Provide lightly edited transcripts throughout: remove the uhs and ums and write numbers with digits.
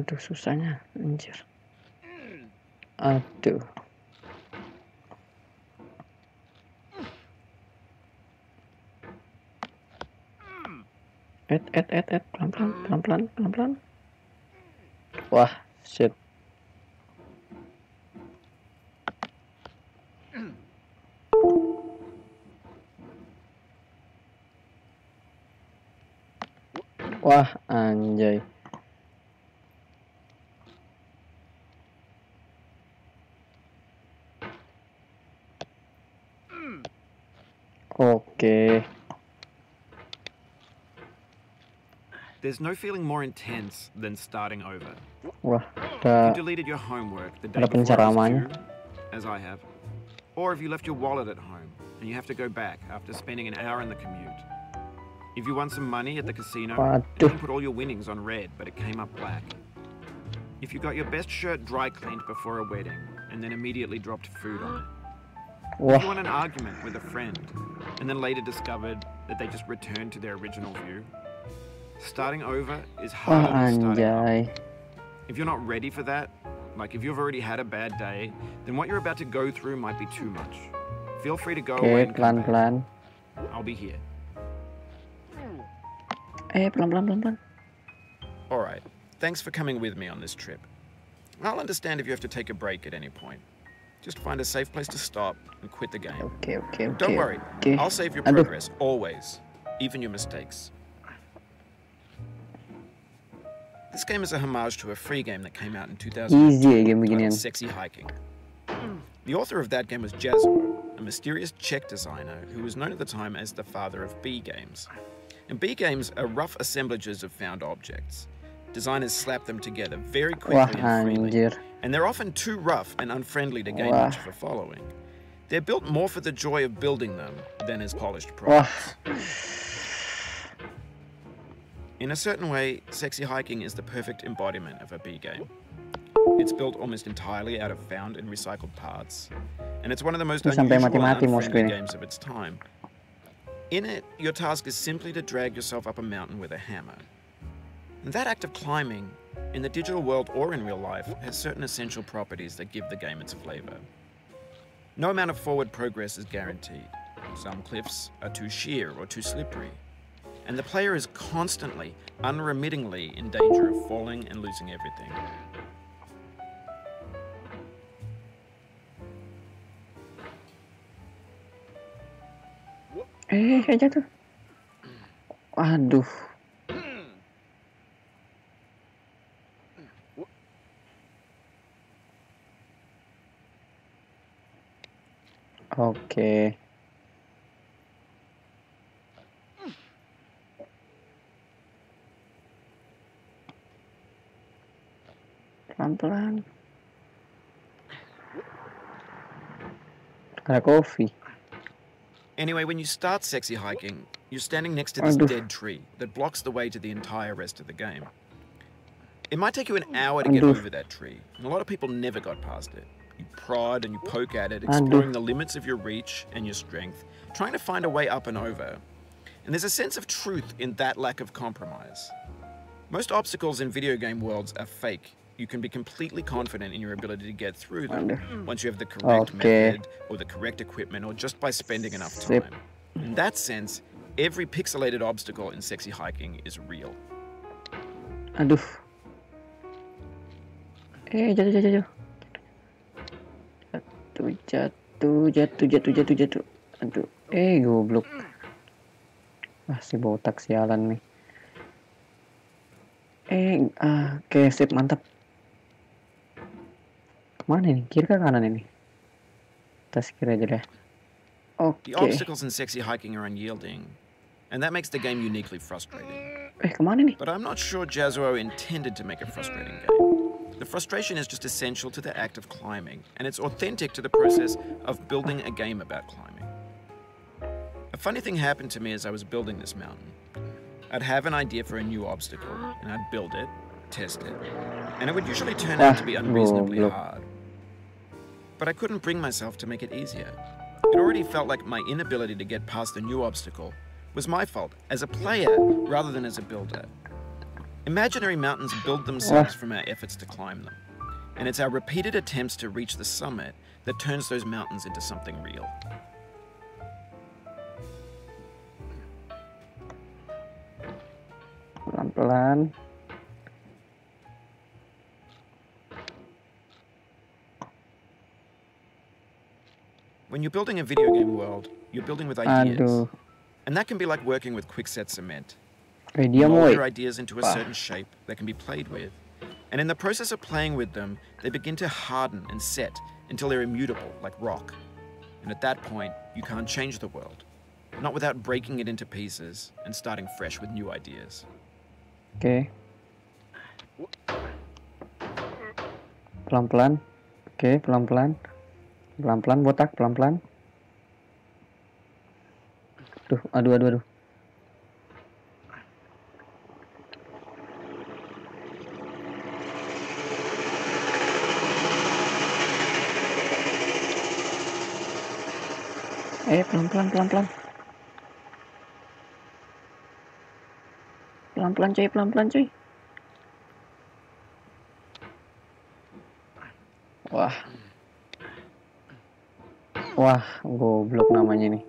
Aduh, susahnya, anjir. Aduh. Pelan-pelan. Wah, shit. Wah, anjay. Oke. There's no feeling more intense than starting over. Wah, If you deleted your homework the day before it was due, as I have, or if you left your wallet at home and you have to go back after spending an hour in the commute. If you won some money at the casino and you put all your winnings on red but it came up black. If you got your best shirt dry cleaned before a wedding and then immediately dropped food on it. If you won an argument with a friend and then later discovered that they just returned to their original view. Starting over is harder than starting up. If you're not ready for that, like if you've already had a bad day, then what you're about to go through might be too much. Feel free to go away and come back. I'll be here. Pelan-pelan. Alright, thanks for coming with me on this trip. I'll understand if you have to take a break at any point. Just find a safe place to stop and quit the game. Okay. Don't worry, I'll save your progress, always. Even your mistakes. This game is a homage to a free game that came out in 2002 called Sexy Hiking. The author of that game was Jazzo, a mysterious Czech designer who was known at the time as the father of B games. And B games are rough assemblages of found objects. Designers slap them together very quickly and freely, and they're often too rough and unfriendly to gain much of a following. They're built more for the joy of building them than as polished products. In a certain way, Sexy Hiking is the perfect embodiment of a B game. It's built almost entirely out of found and recycled parts, and it's one of the most unusual and unfriendly games of its time. In it, your task is simply to drag yourself up a mountain with a hammer. And that act of climbing, in the digital world or in real life, has certain essential properties that give the game its flavor. No amount of forward progress is guaranteed. Some cliffs are too sheer or too slippery. And the player is constantly, unremittingly in danger of falling and losing everything. Jatuh. Waduh. Oke. Pelan-pelan. Ada kopi. Anyway, when you start Sexy Hiking, you're standing next to this dead tree that blocks the way to the entire rest of the game. It might take you an hour to get over that tree, and a lot of people never got past it. You prod and you poke at it, exploring the limits of your reach and your strength, trying to find a way up and over. And there's a sense of truth in that lack of compromise. Most obstacles in video game worlds are fake. You can be completely confident in your ability to get through them once you have the correct method or the correct equipment or just by spending enough time. In that sense, every pixelated obstacle in Sexy Hiking is real. Aduh. Jatuh. Jatuh. Aduh. Goblok. Ah, si botak sialan nih. Oke, sip, mantap. Kemana ini? Kiri ke kanan ini? Tas kiri aja deh. The obstacles in Sexy Hiking are unyielding, and that makes the game uniquely frustrating. Kemana nih? But I'm not sure Jazzo intended to make a frustrating game. The frustration is just essential to the act of climbing, and it's authentic to the process of building a game about climbing. A funny thing happened to me as I was building this mountain. I'd have an idea for a new obstacle, and I'd build it, test it, and it would usually turn out to be unreasonably hard. But I couldn't bring myself to make it easier. It already felt like my inability to get past the new obstacle was my fault as a player rather than as a builder. Imaginary mountains build themselves from our efforts to climb them. And it's our repeated attempts to reach the summit that turns those mountains into something real. Pelan-pelan. When you're building a video game world, you're building with ideas. Aduh. And that can be like working with quickset cement. Dia You mold moy. your ideas into a certain shape that can be played with. And in the process of playing with them, they begin to harden and set until they're immutable, like rock. And at that point, you can't change the world. Not without breaking it into pieces and starting fresh with new ideas. Oke. Pelan-pelan. Oke, pelan-pelan. Pelan-pelan botak, pelan-pelan. Aduh. Pelan-pelan. Pelan-pelan cuy. Wah, goblok namanya nih.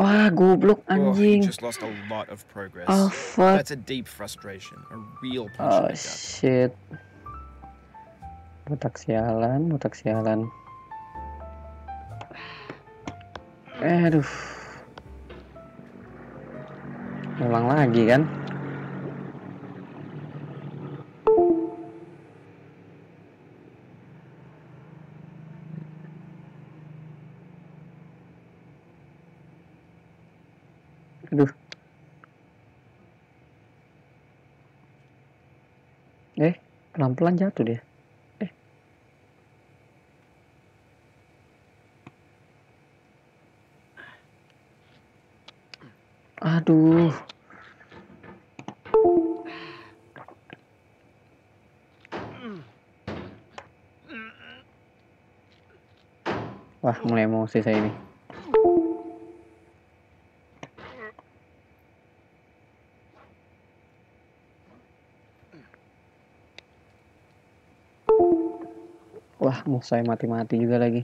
Wah, goblok anjing. You just lost a lot of progress. Oh, fuck. That's a deep frustration, a real punch in the gut. Shit. Botak sialan. Aduh. Ulang lagi kan? Aduh. Pelan-pelan jatuh dia. Aduh. Wah, mulai emosi saya ini. Wah, mau saya mati-mati juga lagi.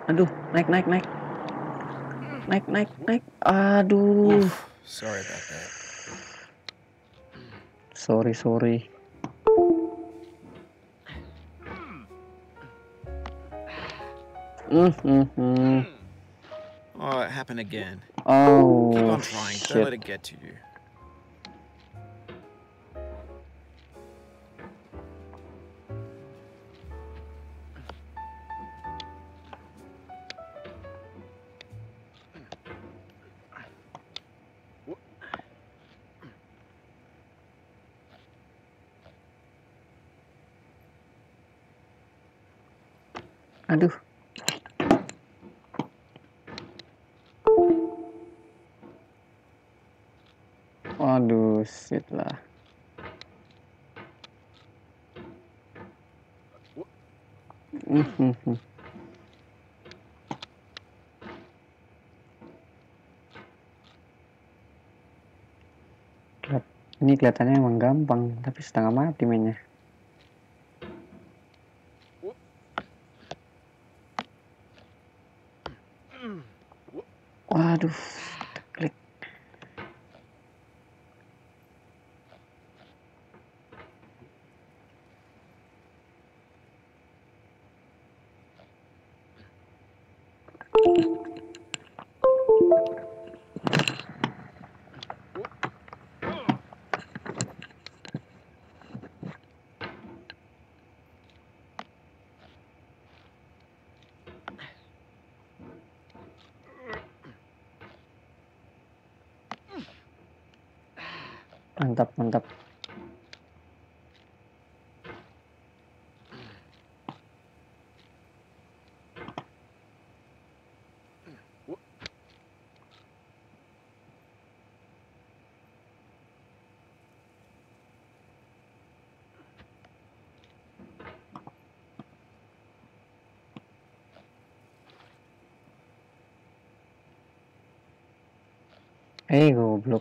Aduh, naik. Aduh. Sorry about that. Sorry. Oh, it happened again. Oh, Keep on trying. shit. Don't let it get to you. Aduh. Waduh, shit lah. Ini kelihatannya emang gampang, tapi setengah mati mainnya. Waduh, klik. Mantap, mantap. Goblok.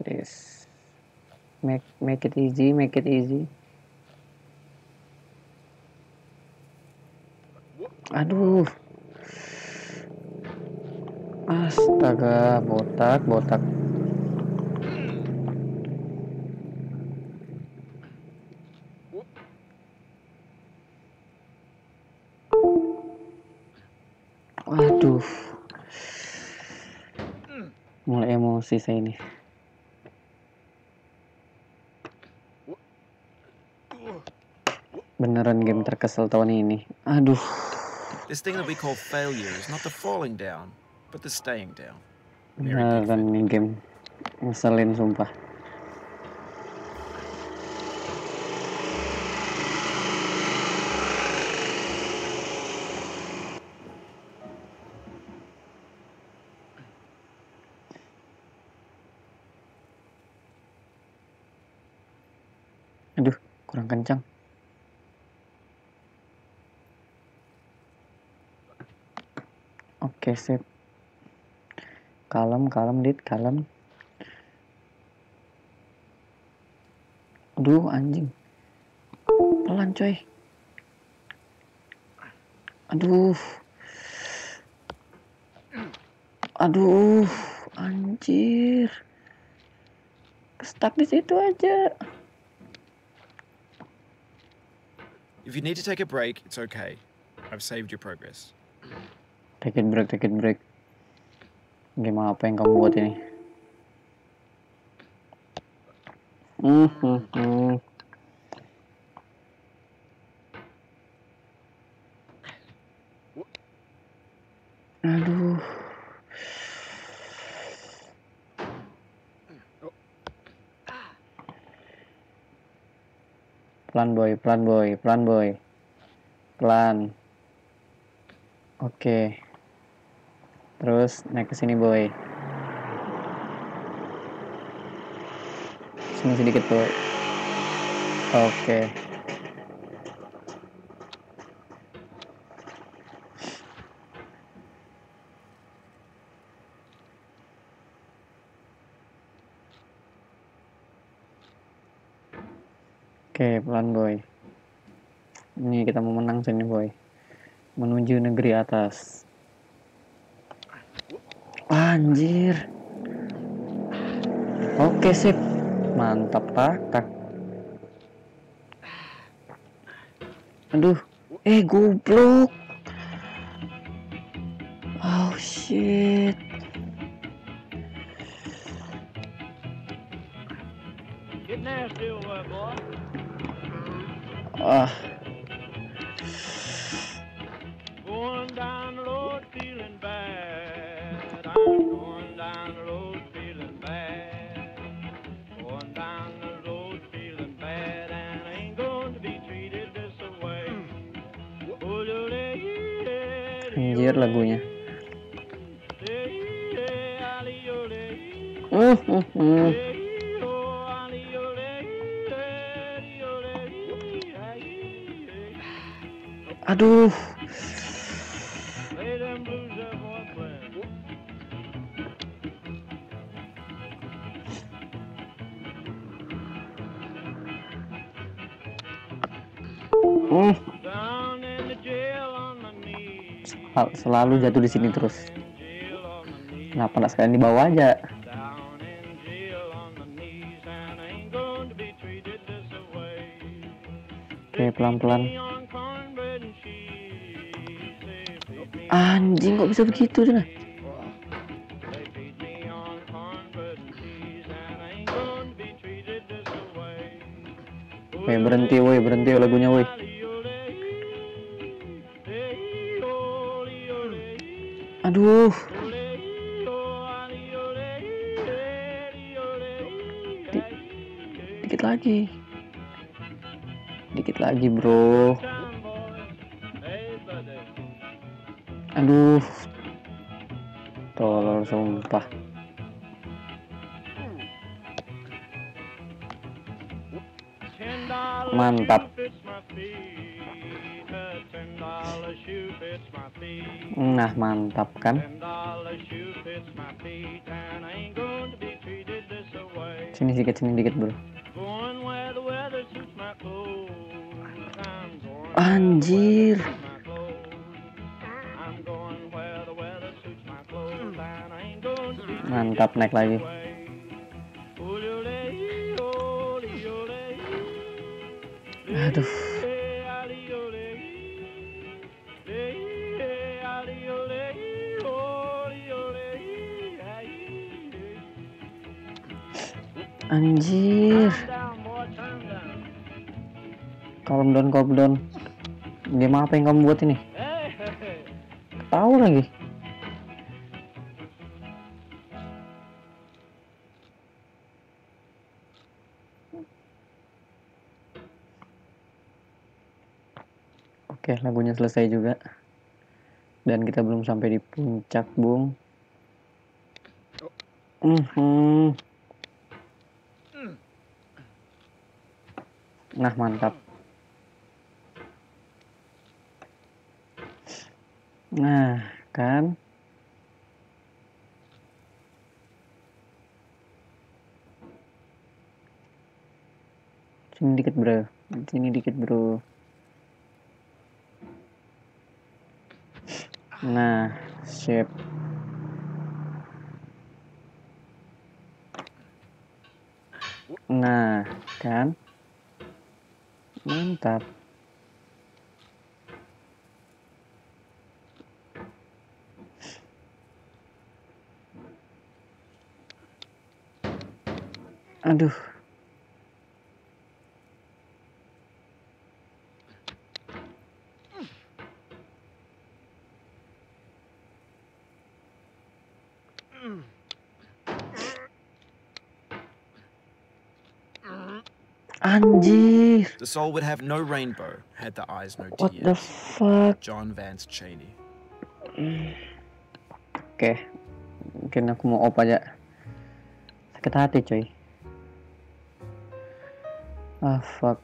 Please. Make it easy, make it easy. Aduh. Astaga, botak. Waduh. Mulai emosi saya ini. Beneran game terkesel tahun ini. Aduh. This thing that we call failure is not the falling down, but the staying down. Beneran nih game. Ngeselin sumpah. Aduh, kurang kencang. Oke, sip. Kalem, dit, kalem. Aduh, anjing. Pelan, coy. Aduh, anjir. Stuck di situ aja. If you need to take a break, it's okay. I've saved your progress. Take it break. Game apa yang kamu buat ini? Aduh. Pelan boy. Pelan. Oke. Terus naik ke sini boy. Sini sedikit boy. Oke. Oke, pelan boy. Ini kita mau menang sini boy. Menuju negeri atas. Anjir. Oke, sip. Mantap tak. Aduh. Goblok. Oh shit. Get nasty over, boy. Going down the road feeling bad. I'm going down the road feeling bad. Going down the road feeling bad, and I ain't going to be treated this way. Anjir lagunya. Aduh. Selalu jatuh di sini terus. Kenapa nggak sekalian di bawah aja? Oke, pelan-pelan. Anjing, kok bisa begitu deh? Berhenti lagunya woi. Aduh. Dikit lagi. Dikit lagi, bro. Aduh. Tolol sumpah. Mantap. Nah, mantap kan? Sini dikit bro. Anjir. Mantap, naik lagi. Aduh. Anjir. Calm down. Game apa yang kamu buat ini? Tahu lagi. Oke, lagunya selesai juga. Dan kita belum sampai di puncak, Bung. Nah, mantap. Nah, kan? Sini dikit, bro. Nah, sip. Nah, kan? Mantap. Aduh. Anjir. The soul would have no rainbow had the eyes no tears. What the fuck? John Vance Cheney. Oke. Mungkin aku mau op aja. Sakit hati, coy. Ah, fuck.